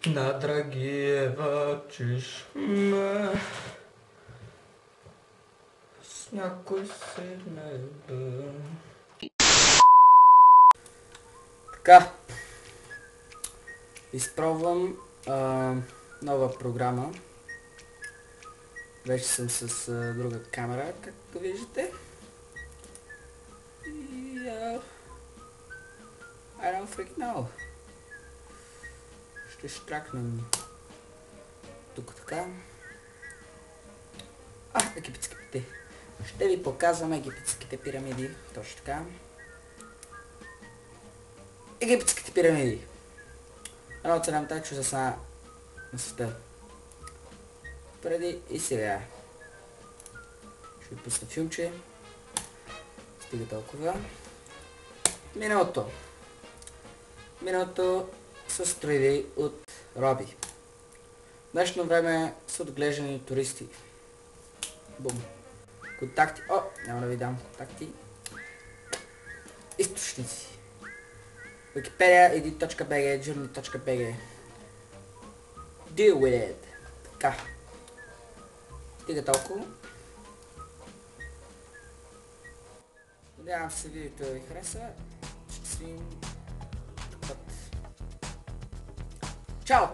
На Драгиева чешма с някой се неба. Така, изпробвам нова програма. Вече съм с друга камера, както виждате. И I don't freaking know. Ще штракнем тук така. Египетските. Ще ви показвам египетските пирамиди. Точно така. Египетските пирамиди. Едно от 7-та чудеса на света. Преди и сега. Ще ви пусна филмче. Стига толкова. Миналото. Миналото са строили от роби. В днешно време са отглеждани туристи. Бум. Контакти. Няма да ви дам контакти. Източници. Wikipedia, edit.bg, journal.bg. Deal with it. Така. Стига толкова. Надявам се видеото да ви хареса. Ще си видим път. Чао!